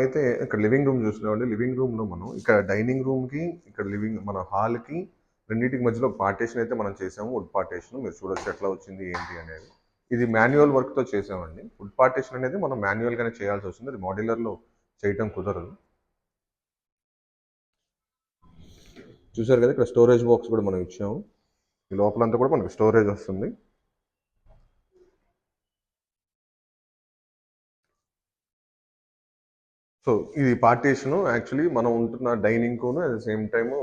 అయితే ఇక్కడ living room చూస్తున్నామండి. లివింగ్ రూమ్‌లో మనం ఇక్కడ డైనింగ్ రూమ్‌కి, ఇక్కడ మన హాల్‌కి రెండిటికి మధ్యలో ఒక పార్టిషన్ అయితే మనం చేసాము. Wood partition. మీరు చూడొచ్చు ఎట్లా వచ్చింది ఏంటి అనేది. ఇది మాన్యువల్ వర్క్‌తో చేసామండి. వుడ్ పార్టిషన్ అనేది మనం మాన్యువల్‌గానే చేయాల్సి వస్తుంది. అది మాడ్యులర్‌లో చేయటం కుదరదు. చూసారు కదా, ఇక్కడ స్టోరేజ్ బాక్స్ కూడా మనం ఇచ్చాము. ఈ లోపలంతా కూడా మనకి స్టోరేజ్ వస్తుంది. సో ఇది పార్టీషను యాక్చువల్లీ మనం ఉంటున్న డైనింగ్‌కును అట్ ద సేమ్ టైము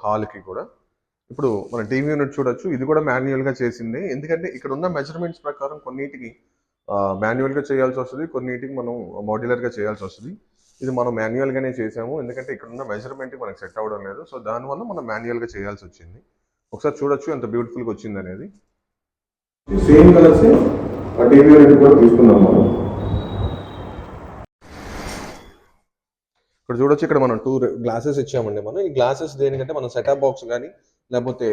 హాల్‌కి కూడా. ఇప్పుడు మన టీవీ యూనిట్ చూడొచ్చు. ఇది కూడా మాన్యువల్‌గా చేసిందే. ఎందుకంటే ఇక్కడ ఉన్న మెజర్మెంట్స్ ప్రకారం కొన్నిటికి మాన్యువల్‌గా చేయాల్సి వస్తుంది. కొన్నిటికి మనం మాడ్యులర్‌గా చేయాల్సి వస్తుంది. ఇది మనం మాన్యువల్‌గానే చేసాము. ఎందుకంటే ఇక్కడ ఉన్న మెజర్మెంట్‌కి మనకు సెట్ అవ్వడం లేదు. సో దానివల్ల మనం మాన్యువల్‌గా చేయాల్సి వచ్చింది. ఒకసారి చూడొచ్చు ఎంత బ్యూటిఫుల్‌గా వచ్చింది అనేది. సేమ్ కలర్స్ ఆ టీవీ యూనిట్ కూడా తీసుకున్నాం మనం. ఇక్కడ చూడొచ్చు, ఇక్కడ మనం 2 గ్లాసెస్ ఇచ్చామండి మనం. ఈ గ్లాసెస్ దేనికంటే మనం సెటప్ బాక్స్ కానీ లేకపోతే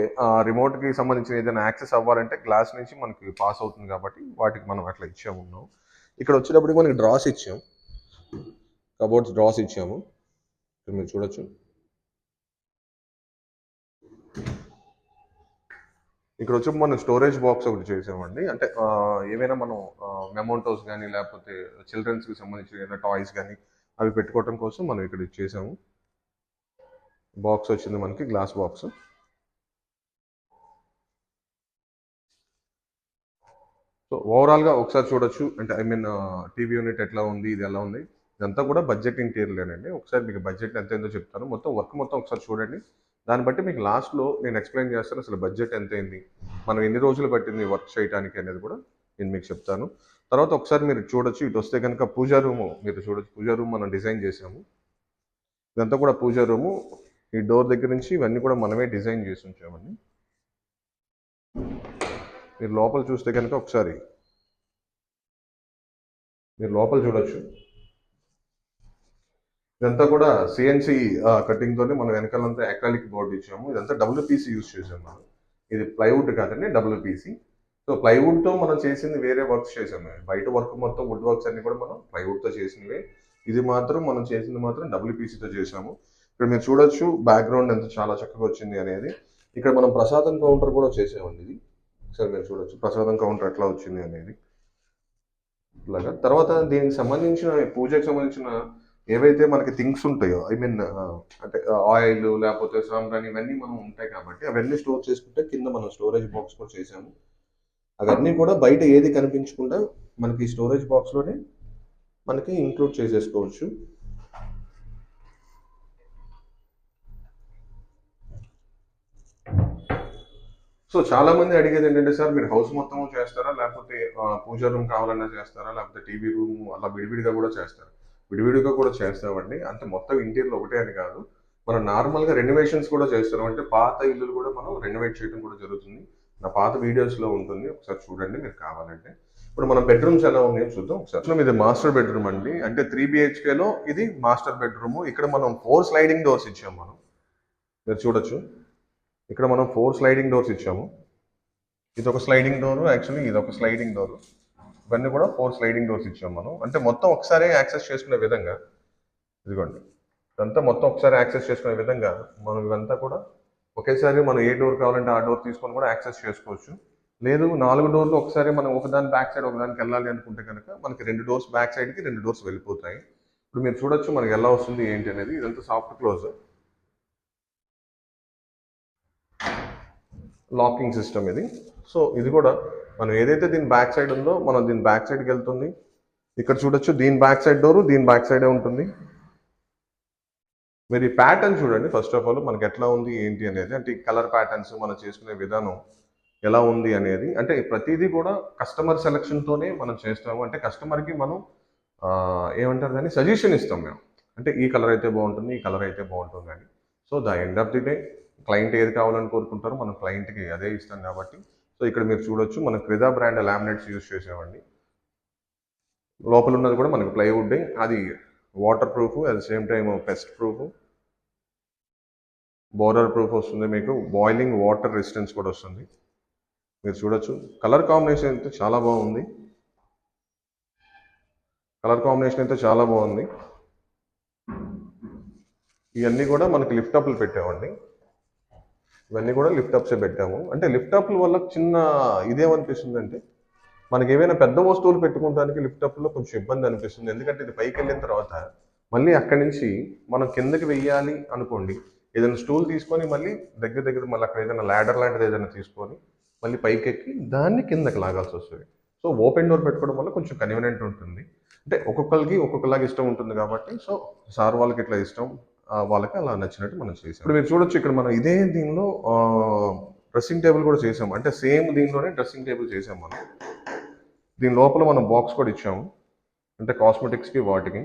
రిమోట్కి సంబంధించిన ఏదైనా యాక్సెస్ అవ్వాలంటే గ్లాస్ నుంచి మనకి పాస్ అవుతుంది కాబట్టి వాటికి మనం అట్లా ఇచ్చాము. ఇక్కడ వచ్చేటప్పటికి మనకి డ్రాస్ ఇచ్చాము, కబోర్డ్స్ డ్రాస్ ఇచ్చాము. ఇక్కడ మీరు చూడొచ్చు. ఇక్కడ వచ్చి మనం స్టోరేజ్ బాక్స్ ఒకటి చేసామండి. అంటే ఏవైనా మనం మెమోంటోస్ కానీ లేకపోతే చిల్డ్రన్స్కి సంబంధించిన ఏదైనా టాయ్స్ కానీ అవి పెట్టుకోవడం కోసం మనం ఇక్కడ ఇచ్చేసాము. బాక్స్ వచ్చింది మనకి, గ్లాస్ బాక్స్. సో ఓవరాల్గా ఒకసారి చూడొచ్చు. అంటే ఐ మీన్ టీవీ యూనిట్ ఎట్లా ఉంది, ఇది ఎలా ఉంది, ఇదంతా కూడా బడ్జెట్ ఇంటీరియర్లేనండి. ఒకసారి మీకు బడ్జెట్ ఎంత అయిందో చెప్తాను. మొత్తం వర్క్ మొత్తం ఒకసారి చూడండి. దాన్ని బట్టి మీకు లాస్ట్లో నేను ఎక్స్ప్లెయిన్ చేస్తాను అసలు బడ్జెట్ ఎంత అయింది, మనం ఎన్ని రోజులు పట్టింది వర్క్ చేయడానికి అనేది కూడా నేను మీకు చెప్తాను. తర్వాత ఒకసారి మీరు చూడొచ్చు. ఇటు వస్తే కనుక పూజా రూము మీరు చూడొచ్చు. పూజా రూమ్ మనం డిజైన్ చేసాము. ఇదంతా కూడా పూజా రూము. ఈ డోర్ దగ్గర నుంచి ఇవన్నీ కూడా మనమే డిజైన్ చేసి ఉంచామండి. మీరు లోపల చూస్తే కనుక ఒకసారి మీరు లోపల చూడొచ్చు. ఇదంతా కూడా సిఎన్సి కటింగ్తోనే మనం వెనకాలంతా అక్రాలిక్ బోర్డు ఇచ్చాము. ఇదంతా డబ్ల్యూపీసీ యూజ్ చేసాము మనం. ఇది ప్లైవుడ్ కాదండి, డబ్ల్యూపీసీ. సో ప్లైవుడ్తో మనం చేసింది వేరే వర్క్స్ చేసాము. బయట వర్క్ మొత్తం వుడ్ వర్క్స్ అన్ని కూడా మనం ప్లైవుడ్తో చేసినవే. ఇది మాత్రం మనం చేసింది మాత్రం డబ్ల్యూపీసీతో చేసాము. ఇక్కడ మీరు చూడొచ్చు బ్యాక్గ్రౌండ్ ఎంత చాలా చక్కగా వచ్చింది అనేది. ఇక్కడ మనం ప్రసాదం కౌంటర్ కూడా చేసామండి. ఇది ఒకసారి మీరు చూడొచ్చు ప్రసాదం కౌంటర్ ఎట్లా వచ్చింది అనేది. ఇలాగా తర్వాత దీనికి సంబంధించిన పూజకి సంబంధించిన ఏవైతే మనకి థింగ్స్ ఉంటాయో ఐ మీన్ అంటే ఆయిల్ లేకపోతే సాంబ్రాణి ఇవన్నీ మనం ఉంటాయి కాబట్టి అవన్నీ స్టోర్ చేసుకుంటే కింద మనం స్టోరేజ్ బాక్స్ కూడా చేసాము. అవన్నీ కూడా బయట ఏది కనిపించకుండా మనకి స్టోరేజ్ బాక్స్లోనే మనకి ఇంక్లూడ్ చేసేసుకోవచ్చు. సో చాలా మంది అడిగేది ఏంటంటే, సార్ మీరు హౌస్ మొత్తం చేస్తారా, లేకపోతే పూజా రూమ్ కావాలన్నా చేస్తారా, లేకపోతే టీవీ రూమ్ అలా విడివిడిగా కూడా చేస్తారా? విడివిడిగా కూడా చేస్తామండి. అంటే మొత్తం ఇంటీరియర్ ఒకటే అని కాదు. మనం నార్మల్గా రెనోవేషన్స్ కూడా చేస్తాం. అంటే పాత ఇల్లులు కూడా మనం రెనోవేట్ చేయడం కూడా జరుగుతుంది. నా పాత వీడియోస్లో ఉంటుంది, ఒకసారి చూడండి మీరు కావాలంటే. ఇప్పుడు మన బెడ్రూమ్స్ ఎలా ఉన్నాయో చూద్దాం ఒకసారి. ఇది మాస్టర్ బెడ్రూమ్ అండి. అంటే 3 BHKలో ఇది మాస్టర్ బెడ్రూమ్. ఇక్కడ మనం 4 స్లైడింగ్ డోర్స్ ఇచ్చాం మనం. మీరు చూడొచ్చు. ఇక్కడ మనం 4 స్లైడింగ్ డోర్స్ ఇచ్చాము. ఇది ఒక స్లైడింగ్ డోరు, యాక్చువల్లీ ఇది ఒక స్లైడింగ్ డోరు. ఇవన్నీ కూడా 4 స్లైడింగ్ డోర్స్ ఇచ్చాము మనం. అంటే మొత్తం ఒకసారి యాక్సెస్ చేసుకునే విధంగా, ఇదిగోండి ఇదంతా మొత్తం ఒకసారి యాక్సెస్ చేసుకునే విధంగా మనం ఇవంతా కూడా ఒకేసారి మనం ఏ డోర్ కావాలంటే ఆ డోర్ తీసుకొని కూడా యాక్సెస్ చేసుకోవచ్చు. లేదు 4 డోర్లు ఒకసారి మనం ఒకదాని బ్యాక్ సైడ్ ఒకదానికి వెళ్ళాలి అనుకుంటే కనుక మనకి 2 డోర్స్ బ్యాక్ సైడ్కి 2 డోర్స్ వెళ్ళిపోతాయి. ఇప్పుడు మీరు చూడొచ్చు మనకి ఎలా వస్తుంది ఏంటి అనేది. ఇదంతా సాఫ్ట్ క్లోజ్ లాకింగ్ సిస్టమ్ ఇది. సో ఇది కూడా మనం ఏదైతే దీని బ్యాక్ సైడ్ ఉందో మనం దీని బ్యాక్ సైడ్కి వెళ్తుంది. ఇక్కడ చూడొచ్చు దీని బ్యాక్ సైడ్ డోరు దీని బ్యాక్ సైడే ఉంటుంది. మీరు ఈ ప్యాటర్న్ చూడండి ఫస్ట్ ఆఫ్ ఆల్ మనకి ఎట్లా ఉంది ఏంటి అనేది. అంటే ఈ కలర్ ప్యాటర్న్స్ మనం చేసుకునే విధానం ఎలా ఉంది అనేది. అంటే ప్రతిదీ కూడా కస్టమర్ సెలక్షన్తోనే మనం చేస్తాము. అంటే కస్టమర్కి మనం ఏమంటారు దాన్ని సజెషన్ ఇస్తాం మేము. అంటే ఈ కలర్ అయితే బాగుంటుంది, ఈ కలర్ అయితే బాగుంటుంది అని. So the end of the day client ఏది కావాలని కోరుకుంటారో మనం క్లయింట్కి అదే ఇస్తాం కాబట్టి. సో ఇక్కడ మీరు చూడొచ్చు మనం క్రిదా బ్రాండ్ లామినేట్స్ యూజ్ చేసామండి. లోపల ఉన్నది కూడా మనకి ప్లైవుడ్, అది water proof, at the same time pest proof, borer proof వస్తుంది. మీకు బాయిలింగ్ వాటర్ రెసిస్టెన్స్ కూడా వస్తుంది. మీరు చూడొచ్చు కలర్ కాంబినేషన్ అయితే చాలా బాగుంది. కలర్ కాంబినేషన్ అయితే చాలా బాగుంది. ఇవన్నీ కూడా మనకి లిఫ్ట్ అప్లు పెట్టామండి. ఇవన్నీ కూడా లిఫ్ట్ అప్సే పెట్టాము. అంటే లిఫ్ట్ అప్ల వల్ల చిన్న ఇదేమనిపిస్తుందంటే మనకి ఏవైనా పెద్ద వస్తువులు పెట్టుకోవడానికి లిఫ్ట్ అప్లో కొంచెం ఇబ్బంది అనిపిస్తుంది. ఎందుకంటే ఇది పైకి వెళ్ళిన తర్వాత మళ్ళీ అక్కడి నుంచి మనం కిందకి వెయ్యాలి అనుకోండి, ఏదైనా స్టూల్ తీసుకొని మళ్ళీ దగ్గర దగ్గర మళ్ళీ అక్కడ ఏదైనా ల్యాడర్ లాంటిది ఏదైనా తీసుకొని మళ్ళీ పైకి ఎక్కి దాన్ని కిందకి లాగాల్సి వస్తుంది. సో ఓపెన్ డోర్ పెట్టుకోవడం వల్ల కొంచెం కన్వీనియంట్ ఉంటుంది. అంటే ఒక్కొక్కరికి ఒక్కొక్కలాగా ఇష్టం ఉంటుంది కాబట్టి, సో సార్ వాళ్ళకి ఇట్లా ఇష్టం, వాళ్ళకి అలా నచ్చినట్టు మనం చేసాం. ఇప్పుడు మీరు చూడొచ్చు ఇక్కడ మనం ఇదే దీనిలో డ్రెస్సింగ్ టేబుల్ కూడా చేసాం. అంటే సేమ్ దీనిలోనే డ్రెస్సింగ్ టేబుల్ చేసాం మనం. దీని లోపల మనం బాక్స్ కూడా ఇచ్చాము, అంటే కాస్మెటిక్స్కి వాటికి.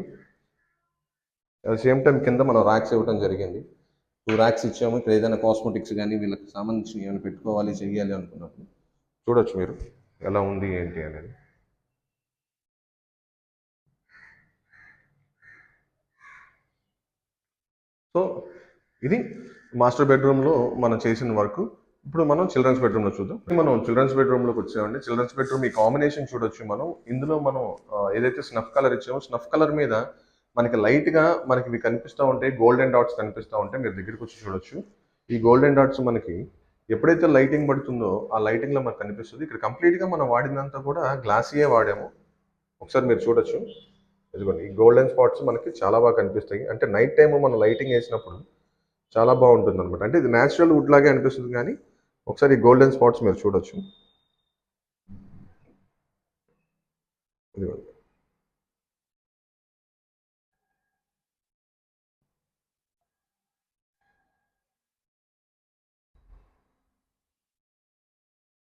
అట్ సేమ్ టైం కింద మనం ర్యాక్స్ ఇవ్వడం జరిగింది. 2 ర్యాక్స్ ఇచ్చాము. ఇక్కడ ఏదైనా కాస్మెటిక్స్ కానీ వీళ్ళకి సంబంధించి ఏమైనా పెట్టుకోవాలి చెయ్యాలి అనుకున్నప్పుడు చూడొచ్చు మీరు ఎలా ఉంది ఏంటి అనేది. సో ఇది మాస్టర్ బెడ్రూమ్లో మనం చేసిన వర్క్. ఇప్పుడు మనం చిల్డ్రన్స్ బెడ్రూమ్లో చూద్దాం. మనం చిల్డ్రన్స్ బెడ్రూమ్లోకి వచ్చామండి. చిల్డ్రన్స్ బెడ్రూమ్ ఈ కాంబినేషన్ చూడొచ్చు మనం. ఇందులో మనం ఏదైతే స్నఫ్ కలర్ ఇచ్చామో స్నఫ్ కలర్ మీద మనకి లైట్గా మనకి ఇవి కనిపిస్తూ ఉంటాయి, గోల్డెన్ డాట్స్ కనిపిస్తూ ఉంటాయి. మీరు దగ్గరికి వచ్చి చూడొచ్చు. ఈ గోల్డెన్ డాట్స్ మనకి ఎప్పుడైతే లైటింగ్ పడుతుందో ఆ లైటింగ్లో మనకు కనిపిస్తుంది. ఇక్కడ కంప్లీట్గా మనం వాడినంతా కూడా గ్లాసీయే వాడాము. ఒకసారి మీరు చూడొచ్చు. ఇదిగోండి ఈ గోల్డెన్ స్పాట్స్ మనకి చాలా బాగా కనిపిస్తాయి. అంటే నైట్ టైం మనం లైటింగ్ వేసినప్పుడు చాలా బాగుంటుంది అనమాట. అంటే ఇది న్యాచురల్ వుడ్ లాగే అనిపిస్తుంది, కానీ ఒకసారి ఈ గోల్డెన్ స్పాట్స్ మీరు చూడొచ్చు. ఇదిగోండి.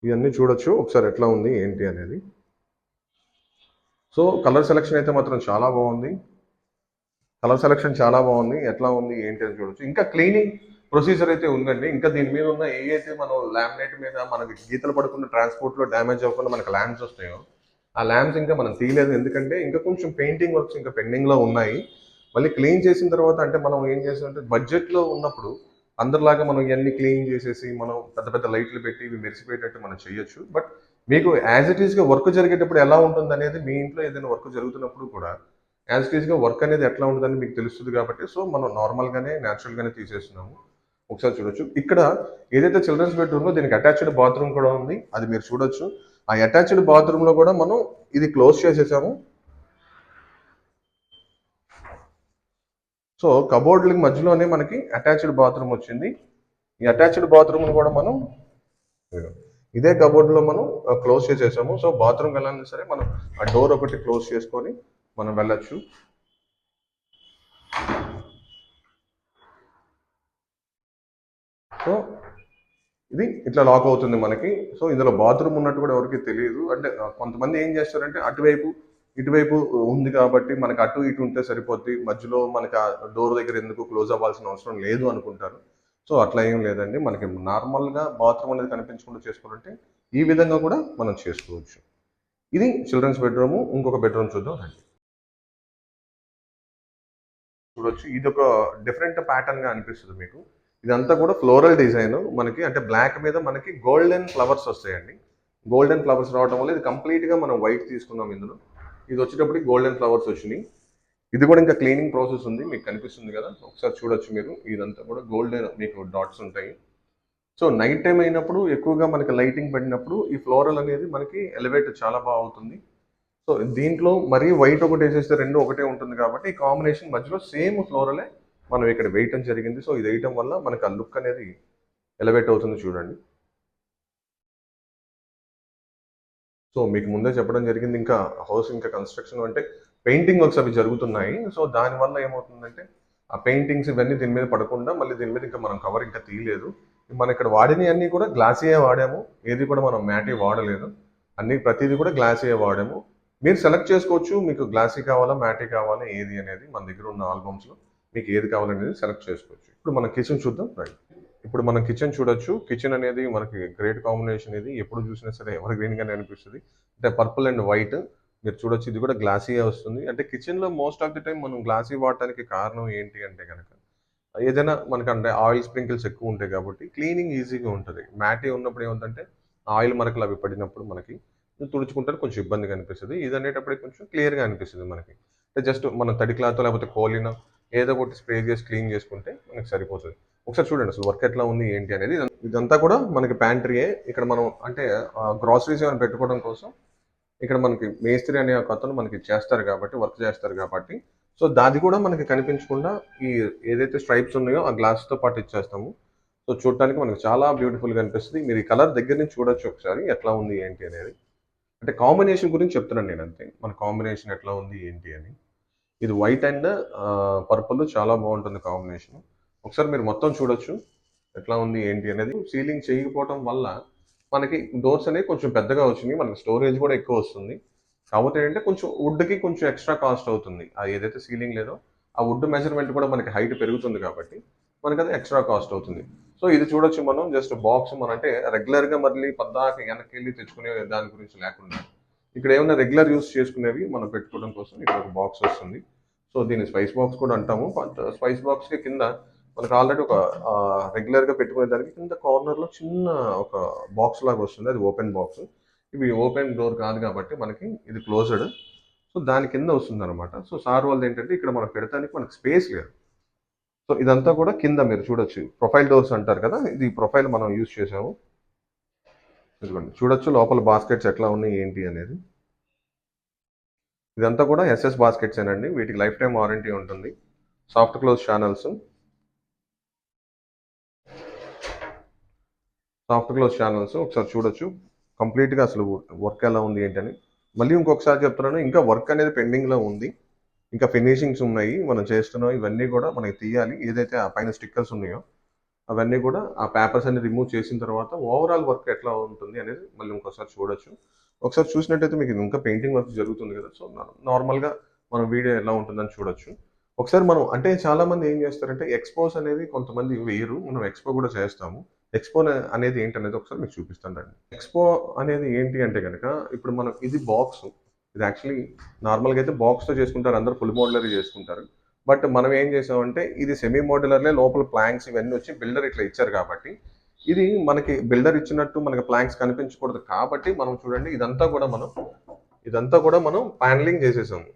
ఇవన్నీ చూడొచ్చు ఒకసారి ఎట్లా ఉంది ఏంటి అనేది. సో కలర్ సెలెక్షన్ అయితే మాత్రం చాలా బాగుంది. కలర్ సెలెక్షన్ చాలా బాగుంది. ఎట్లా ఉంది ఏంటి అని చూడొచ్చు. ఇంకా క్లీనింగ్ ప్రొసీజర్ అయితే ఉందండి. ఇంకా దీని మీద ఉన్న ఏవైతే మనం లామినేట్ మీద మనకి గీతలు పడకుండా ట్రాన్స్పోర్ట్లో డ్యామేజ్ అవ్వకుండా మనకి ల్యాంప్స్ వస్తాయో ఆ ల్యాంప్స్ ఇంకా మనం తీయలేదు. ఎందుకంటే ఇంకా కొంచెం పెయింటింగ్ వర్క్స్ ఇంకా పెండింగ్లో ఉన్నాయి. మళ్ళీ క్లీన్ చేసిన తర్వాత అంటే మనం ఏం చేసామంటే బడ్జెట్లో ఉన్నప్పుడు అందరిలాగా మనం ఇవన్నీ క్లీన్ చేసేసి మనం పెద్ద పెద్ద లైట్లు పెట్టి ఇవి మెరిసిపోయేటట్టు మనం చేయొచ్చు. బట్ మీకు యాజ్ ఇట్ ఈస్గా వర్క్ జరిగేటప్పుడు ఎలా ఉంటుంది అనేది, మీ ఇంట్లో ఏదైనా వర్క్ జరుగుతున్నప్పుడు కూడా యాజ్ ఇట్ ఈస్గా వర్క్ అనేది ఎట్లా ఉంటుందని మీకు తెలుస్తుంది కాబట్టి, సో మనం నార్మల్గానే న్యాచురల్గానే తీసేస్తున్నాము. ఒకసారి చూడొచ్చు. ఇక్కడ ఏదైతే చిల్డ్రన్స్ బెడ్రూమ్లో దీనికి అటాచ్డ్ బాత్రూమ్ కూడా ఉంది, అది మీరు చూడొచ్చు. ఆ అటాచ్డ్ బాత్రూంలో కూడా మనం ఇది క్లోజ్ చేసేసాము. సో కబోర్డ్లకి మధ్యలోనే మనకి అటాచ్డ్ బాత్రూమ్ వచ్చింది. ఈ అటాచ్డ్ బాత్రూమ్ను కూడా మనం ఇదే కబోర్డ్లో మనం క్లోజ్ చేసేసాము. సో బాత్రూమ్కి వెళ్ళాలన్నా సరే మనం ఆ డోర్ ఒకటి క్లోజ్ చేసుకొని మనం వెళ్ళొచ్చు. సో ఇది ఇట్లా లాక్ అవుతుంది మనకి. సో ఇందులో బాత్రూమ్ ఉన్నట్టు కూడా ఎవరికి తెలియదు. అంటే కొంతమంది ఏం చేస్తారంటే అటువైపు ఇటువైపు ఉంది కాబట్టి మనకి అటు ఇటు ఉంటే సరిపోద్ది, మధ్యలో మనకి ఆ డోర్ దగ్గర ఎందుకు క్లోజ్ అవ్వాల్సిన అవసరం లేదు అనుకుంటారు. సో అట్లా ఏం లేదండి. మనకి నార్మల్గా బాత్రూమ్ అనేది కనిపించకుండా చేసుకోవాలంటే ఈ విధంగా కూడా మనం చేసుకోవచ్చు. ఇది చిల్డ్రన్స్ బెడ్రూమ్. ఇంకొక బెడ్రూమ్ చూద్దాం రండి. చూడొచ్చు. ఇది ఒక డిఫరెంట్ ప్యాటర్న్ గా అనిపిస్తుంది మీకు. ఇదంతా కూడా ఫ్లోరల్ డిజైన్ మనకి, అంటే బ్లాక్ మీద మనకి గోల్డెన్ ఫ్లవర్స్ వస్తాయండి. గోల్డెన్ ఫ్లవర్స్ రావడం వల్ల ఇది కంప్లీట్ గా మనం వైట్ తీసుకున్నాం. ఇందులో ఇది వచ్చేటప్పటికి గోల్డెన్ ఫ్లవర్స్ వచ్చినాయి. ఇది కూడా ఇంకా క్లీనింగ్ ప్రాసెస్ ఉంది, మీకు కనిపిస్తుంది కదా, ఒకసారి చూడొచ్చు మీరు. ఇదంతా కూడా గోల్డెన్ మీకు డాట్స్ ఉంటాయి. సో నైట్ టైం అయినప్పుడు ఎక్కువగా మనకి లైటింగ్ పడినప్పుడు ఈ ఫ్లోరల్ అనేది మనకి ఎలివేట్ చాలా బాగా అవుతుంది. సో దీంట్లో మరీ వైట్ ఒకటి వేసేస్తే రెండు ఒకటే ఉంటుంది కాబట్టి ఈ కాంబినేషన్ మధ్యలో సేమ్ ఫ్లోరలే మనం ఇక్కడ వేయటం జరిగింది. సో ఇది వేయటం వల్ల మనకు ఆ లుక్ అనేది ఎలివేట్ అవుతుంది చూడండి. సో మీకు ముందే చెప్పడం జరిగింది, ఇంకా హౌస్ ఇంకా కన్స్ట్రక్షన్ అంటే పెయింటింగ్ వర్క్స్ అవి జరుగుతున్నాయి. సో దానివల్ల ఏమవుతుందంటే ఆ పెయింటింగ్స్ ఇవన్నీ దీని మీద పడకుండా మళ్ళీ దీని మీద ఇంకా మనం కవర్ ఇంకా తీయలేదు. మనం ఇక్కడ వాడినవి అన్నీ కూడా గ్లాసీయే వాడాము, ఏది కూడా మనం మ్యాటీ వాడలేదు. అన్ని ప్రతిదీ కూడా గ్లాసీయే వాడాము. మీరు సెలెక్ట్ చేసుకోవచ్చు, మీకు గ్లాసీ కావాలా మ్యాటీ కావాలా ఏది అనేది. మన దగ్గర ఉన్న ఆల్బమ్స్లో మీకు ఏది కావాలనేది సెలెక్ట్ చేసుకోవచ్చు. ఇప్పుడు మన కిచెన్ చూద్దాం రైట్. ఇప్పుడు మనం కిచెన్ చూడొచ్చు. కిచెన్ అనేది మనకి గ్రేట్ కాంబినేషన్. ఇది ఎప్పుడు చూసినా సరే ఎవరి గ్రీన్గానే అనిపిస్తుంది. అంటే పర్పుల్ అండ్ వైట్ మీరు చూడొచ్చు. ఇది కూడా గ్లాసీగా వస్తుంది. అంటే కిచెన్లో మోస్ట్ ఆఫ్ ది టైం మనం గ్లాసీ వాడటానికి కారణం ఏంటి అంటే కనుక, ఏదైనా మనకంటే ఆయిల్ స్ప్రింకిల్స్ ఎక్కువ ఉంటాయి కాబట్టి క్లీనింగ్ ఈజీగా ఉంటుంది. మ్యాటీ ఉన్నప్పుడు ఏముందంటే ఆయిల్ మరకలు అవి పడినప్పుడు మనకి తుడుచుకుంటే కొంచెం ఇబ్బందిగా అనిపిస్తుంది. ఇది అనేటప్పటికి కొంచెం క్లియర్గా అనిపిస్తుంది మనకి. అంటే జస్ట్ మనం తడి క్లాత్ లేకపోతే కోలిన ఏదో ఒకటి స్ప్రే చేసి క్లీన్ చేసుకుంటే మనకి సరిపోతుంది. ఒకసారి చూడండి అసలు వర్క్ ఎట్లా ఉంది ఏంటి అనేది. ఇదంతా కూడా మనకి ప్యాంట్రీయే. ఇక్కడ మనం అంటే గ్రాసరీస్ ఏమైనా పెట్టుకోవడం కోసం ఇక్కడ మనకి మేస్త్రి అనే ఒక అతను మనకి చేస్తారు కాబట్టి, వర్క్ చేస్తారు కాబట్టి, సో దాది కూడా మనకి కనిపించకుండా ఈ ఏదైతే స్ట్రైప్స్ ఉన్నాయో ఆ గ్లాస్‌తో పాటు ఇచ్చేస్తాము. సో చూడటానికి మనకు చాలా బ్యూటిఫుల్‌గా అనిపిస్తది. మీరు ఈ కలర్ దగ్గర నుంచి చూడొచ్చు ఒకసారి ఎట్లా ఉంది ఏంటి అనేది. అంటే కాంబినేషన్ గురించి చెప్తున్నాను నేనంతే. మన కాంబినేషన్ ఎట్లా ఉంది ఏంటి అని. ఇది వైట్ అండ్ పర్పుల్ చాలా బాగుంటుంది కాంబినేషన్. ఒకసారి మీరు మొత్తం చూడొచ్చు. ఎట్లా ఉంది ఏంటి అనేది. సీలింగ్ చేయకపోవటం వల్ల మనకి డోర్స్ అనేవి కొంచెం పెద్దగా వచ్చినాయి. మనకి స్టోరేజ్ కూడా ఎక్కువ వస్తుంది. కాకపోతే ఏంటంటే కొంచెం వుడ్‌కి కొంచెం ఎక్స్‌ట్రా కాస్ట్ అవుతుంది. ఏదైతే సీలింగ్ లేదో ఆ వుడ్ మెజర్‌మెంట్ కూడా మనకి హైట్ పెరుగుతుంది కాబట్టి మనకది ఎక్స్‌ట్రా కాస్ట్ అవుతుంది. సో ఇది చూడొచ్చు మనం జస్ట్ బాక్స్ మనం అంటే రెగ్యులర్‌గా మళ్ళీ పద్దాక వెనక్కెళ్ళి తెచ్చుకునే దాని గురించి లేకుండా ఇక్కడ ఏమన్నా రెగ్యులర్ యూజ్ చేసుకునేవి మనం పెట్టుకోవడం కోసం ఇక్కడ ఒక బాక్స్ వస్తుంది. సో దీన్ని స్పైస్ బాక్స్ కూడా అంటాము. బట్ స్పైస్ బాక్స్‌కి కింద మనకు ఆల్రెడీ ఒక రెగ్యులర్‌గా పెట్టుకునే దానికి కింద కార్నర్‌లో చిన్న ఒక బాక్స్ లాగా వస్తుంది. అది ఓపెన్ బాక్స్. ఇవి ఓపెన్ డోర్ కాదు కాబట్టి మనకి ఇది క్లోజ్డ్. సో దాని కింద వస్తుందనమాట. సో సార్ వాళ్ళదేంటంటే ఇక్కడ మనం పెడతానికి మనకు స్పేస్ లేదు. సో ఇదంతా కూడా కింద మీరు చూడొచ్చు. ప్రొఫైల్ డోర్స్ అంటారు కదా! ఇది ప్రొఫైల్ మనం యూజ్ చేసాము. ఇదిగోండి చూడొచ్చు లోపల బాస్కెట్స్ ఎట్లా ఉన్నాయి ఏంటి అనేది. ఇదంతా కూడా ఎస్ఎస్ బాస్కెట్సేనండి. వీటికి లైఫ్ టైమ్ వారంటీ ఉంటుంది. Soft close channels. Soft close channels ఒకసారి చూడొచ్చు. కంప్లీట్‌గా అసలు వర్క్ ఎలా ఉంది ఏంటని. మళ్ళీ ఇంకొకసారి చెప్తున్నాను ఇంకా వర్క్ అనేది పెండింగ్‌లో ఉంది. ఇంకా ఫినిషింగ్స్ ఉన్నాయి. మనం చేస్తున్నాం ఇవన్నీ కూడా మనకి తీయాలి. ఏదైతే ఆ పైన స్టిక్కర్స్ ఉన్నాయో అవన్నీ కూడా ఆ పేపర్స్ అన్ని రిమూవ్ చేసిన తర్వాత ఓవరాల్ వర్క్ ఎట్లా ఉంటుంది అనేది మళ్ళీ ఇంకోసారి చూడొచ్చు. ఒకసారి చూసినట్టయితే మీకు ఇంకా పెయింటింగ్ వర్క్ జరుగుతుంది కదా! సో నార్మల్‌గా మన వీడియో ఎలా ఉంటుందని చూడొచ్చు. ఒకసారి మనం అంటే చాలామంది ఏం చేస్తారంటే ఎక్స్‌పోస్ అనేది కొంతమంది వేయరు. మనం ఎక్స్‌పో కూడా చేస్తాము. ఎక్స్‌పో అనేది ఏంటనేది ఒకసారి మీకు చూపిస్తాను రండి. ఎక్స్‌పో అనేది ఏంటి అంటే గనక ఇప్పుడు మనం ఇది బాక్స్. ఇది యాక్చువల్లీ నార్మల్‌గా అయితే బాక్స్‌తో చేసుకుంటారు. అందరూ ఫుల్ మోడ్యులర్ చేసుకుంటారు. బట్ మనం ఏం చేసామంటే ఇది సెమీ మోడ్యులర్‌లే లోపల ప్లాంక్స్ ఇవన్నీ వచ్చి బిల్డర్ ఇట్లా ఇచ్చారు కాబట్టి ఇది మనకి బిల్డర్ ఇచ్చినట్టు మనకి ప్లాంక్స్ కనిపించకూడదు కాబట్టి మనం చూడండి ఇదంతా కూడా మనం ప్యానలింగ్ చేసేసాము.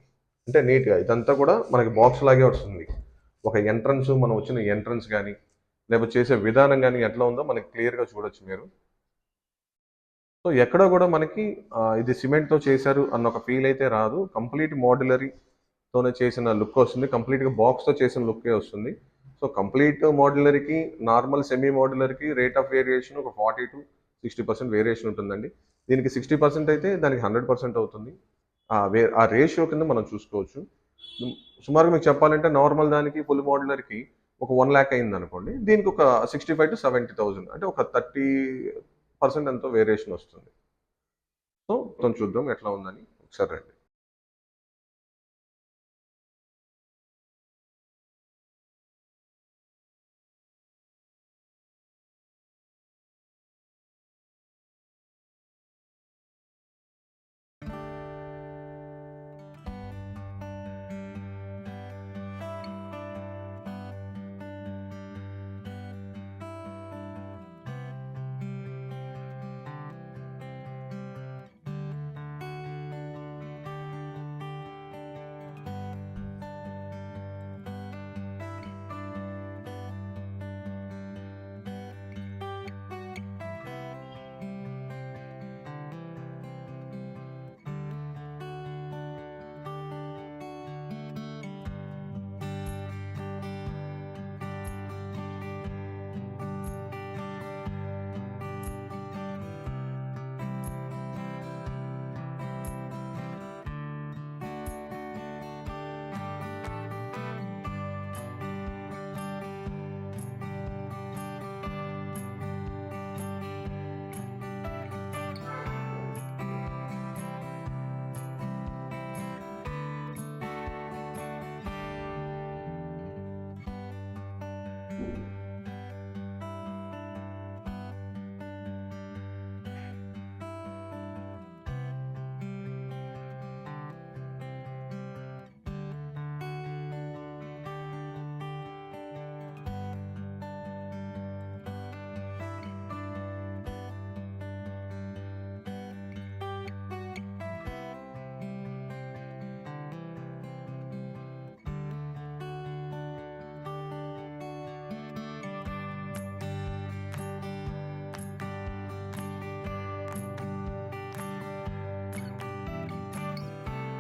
అంటే నీట్‌గా ఇదంతా కూడా మనకి బాక్స్ లాగే వస్తుంది. ఒక ఎంట్రన్స్ మనం వచ్చిన ఎంట్రన్స్ గాని, లేకపోతే చేసే విధానం గాని ఎట్లా ఉందో మనకి క్లియర్‌గా చూడొచ్చు మీరు. సో ఎక్కడ కూడా మనకి ఇది సిమెంట్‌తో చేశారు అన్న ఒక ఫీల్ అయితే రాదు. కంప్లీట్ మోడ్యులరీతోనే చేసిన లుక్ వస్తుంది. కంప్లీట్‌గా బాక్స్‌తో చేసిన లుక్కే వస్తుంది. సో కంప్లీట్ మోడ్యులర్‌కి, నార్మల్ సెమీ మోడ్యులర్‌కి రేట్ ఆఫ్ వేరియేషన్ ఒక 40-60% వేరియేషన్ ఉంటుందండి. దీనికి 60% అయితే దానికి 100% అవుతుంది. ఆ రేషియో కింద మనం చూసుకోవచ్చు. సుమారుగా మీకు చెప్పాలంటే నార్మల్ దానికి ఫుల్ మోడ్యులర్‌కి ఒక 1,00,000 అయిందనుకోండి. దీనికి ఒక 65,000-70,000 అంటే ఒక 30% ఎంతో వేరియేషన్ వస్తుంది. సో మొత్తం చూద్దాం ఎట్లా ఉందని. ఒకసారి రండి.